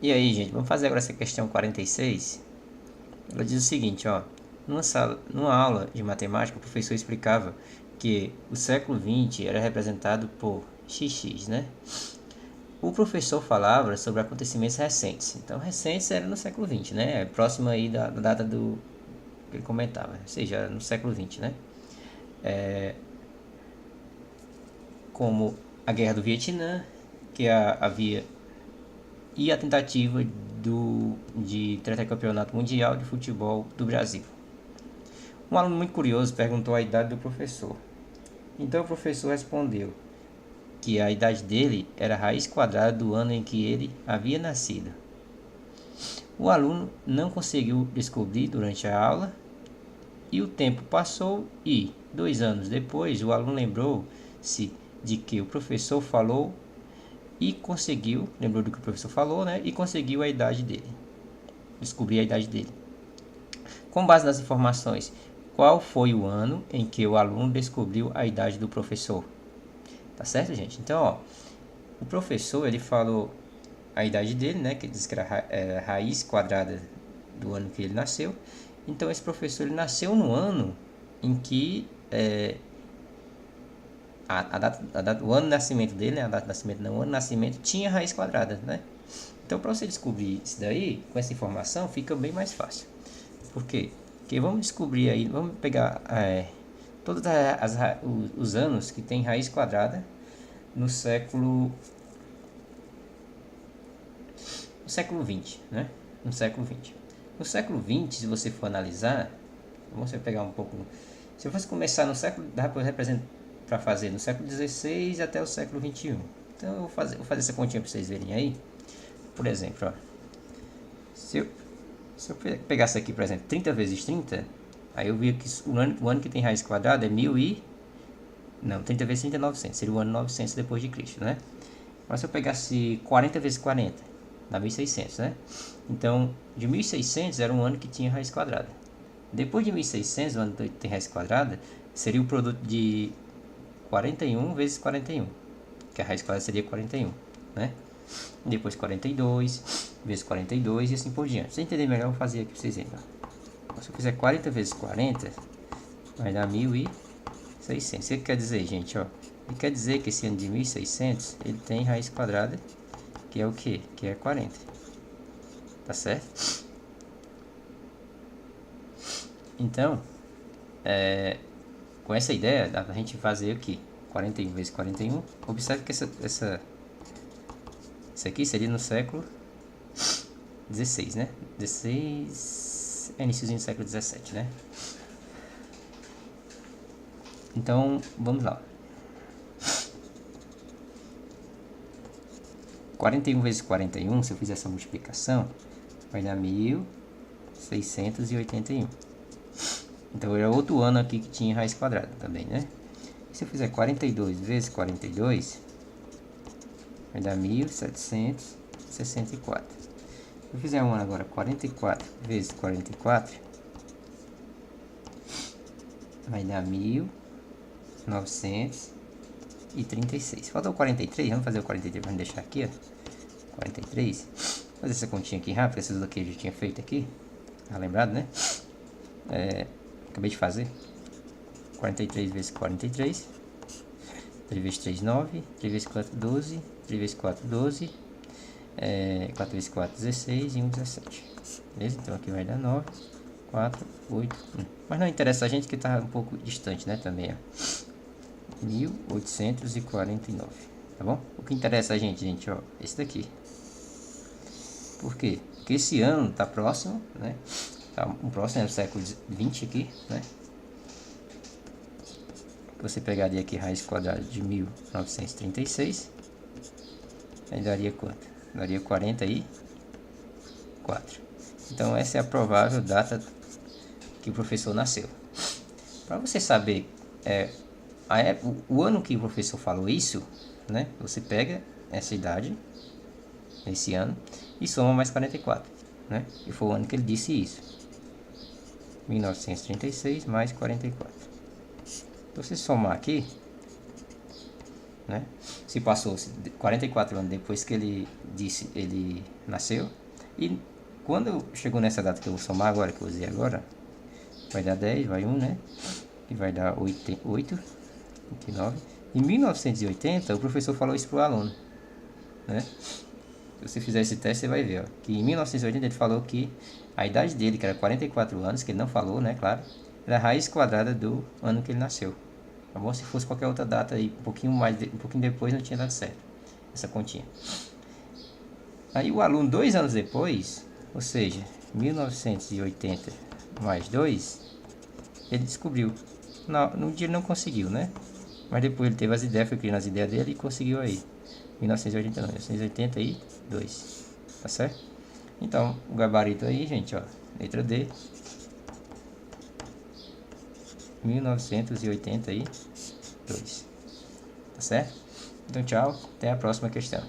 E aí, gente, vamos fazer agora essa questão 46. Ela diz o seguinte, ó. Numa aula de matemática, o professor explicava que o século XX era representado por XX, né? O professor falava sobre acontecimentos recentes. Então, recentes era no século XX, né? Próximo aí da data do que ele comentava, ou seja, no século XX, né? Como a Guerra do Vietnã, que havia e a tentativa de tetracampeonato mundial de futebol do Brasil. Um aluno muito curioso perguntou a idade do professor. Então o professor respondeu que a idade dele era a raiz quadrada do ano em que ele havia nascido. O aluno não conseguiu descobrir durante a aula e o tempo passou e, 2 anos depois, o aluno lembrou-se de que o professor falou e conseguiu, lembrou do que o professor falou, né? E conseguiu a idade dele, descobrir a idade dele. Com base nas informações, qual foi o ano em que o aluno descobriu a idade do professor? Tá certo, gente? Então, ó, o professor ele falou a idade dele, né? Que diz que era raiz quadrada do ano que ele nasceu. Então, esse professor ele nasceu no ano em que o ano de nascimento dele, né? A data de nascimento não, o ano de nascimento tinha raiz quadrada, né? Então, para você descobrir isso daí, com essa informação, fica bem mais fácil. Por quê? Porque vamos descobrir aí, vamos pegar todos os anos que tem raiz quadrada no século XX, né? No século XX. No século XX, se você for analisar, vamos pegar um pouco. Se eu fosse começar no século, dá para fazer no século XVI até o século XXI. Então eu vou fazer essa continha para vocês verem aí. Por exemplo, ó, se eu pegasse aqui, por exemplo, 30 vezes 30, aí eu vi que o ano que tem raiz quadrada é 1000 e... Não, 30 vezes 30 é 900, seria o ano 900 depois de Cristo, né? Mas se eu pegasse 40 vezes 40, dá 1600, né? Então, de 1600 era um ano que tinha raiz quadrada. Depois de 1600, o ano que tem raiz quadrada, seria o produto de 41 vezes 41, que a raiz quadrada seria 41, né? Depois 42 vezes 42 e assim por diante. Pra você entender melhor, eu vou fazer aqui para vocês verem. Se eu fizer 40 vezes 40, vai dar 1600. O que quer dizer, gente? Ó, ele quer dizer que esse ano de 1600 ele tem raiz quadrada, que é o que? Que é 40. Tá certo? Então, com essa ideia, dá pra gente fazer aqui 41 vezes 41. Observe que isso aqui seria no século 16, né? 16 é iníciozinho do século 17, né? Então, vamos lá. 41 vezes 41, se eu fizer essa multiplicação, vai dar 1681. Então, é outro ano aqui que tinha raiz quadrada também, né? E se eu fizer 42 vezes 42, vai dar 1764. Se eu fizer um ano agora, 44 vezes 44, vai dar 1936. Falta o 43, vamos fazer o 43 para deixar aqui, ó. 43. Vou fazer essa continha aqui rápido, essas daqui eu já tinha feito aqui. Tá lembrado, né? Acabei de fazer. 43 vezes 43. 3 vezes 3, 9. 3 vezes 4, 12. 3 vezes 4, 12. 4 vezes 4, 16 e 1, 17. Beleza? Então aqui vai dar 9, 4, 8, 1. Mas não interessa a gente que está um pouco distante, né? Também, ó. 1849. Tá bom? O que interessa a gente, ó, esse daqui. Por quê? Porque esse ano tá próximo, né? Tá um próximo, é o século 20 aqui, né? Você pegaria aqui raiz quadrada de 1936. Aí daria quanto? Daria 44. Então essa é a provável data que o professor nasceu. Para você saber o ano que o professor falou isso, né? Você pega essa idade, esse ano, e soma mais 44, né? E foi o ano que ele disse isso. 1936 mais 44. Então, se somar aqui, né? se passou 44 anos depois que ele nasceu. E quando chegou nessa data que eu vou somar agora, que eu usei agora, vai dar 10, vai 1, né? E vai dar 8, 29. Em 1980, o professor falou isso pro aluno, né? Se você fizer esse teste, você vai ver, ó, que em 1980 ele falou que a idade dele, que era 44 anos, que ele não falou, né, claro, era a raiz quadrada do ano que ele nasceu. Tá bom? Se fosse qualquer outra data aí, um pouquinho depois, não tinha dado certo essa continha. Aí o aluno, 2 anos depois, ou seja, 1980 mais 2, ele descobriu. No dia ele não conseguiu, né? Mas depois ele teve as ideias, foi criando as ideias dele e conseguiu aí. 1989, 1982. Tá certo? Então, o gabarito aí, gente, ó. Letra D. 1982. Tá certo? Então, tchau. Até a próxima questão.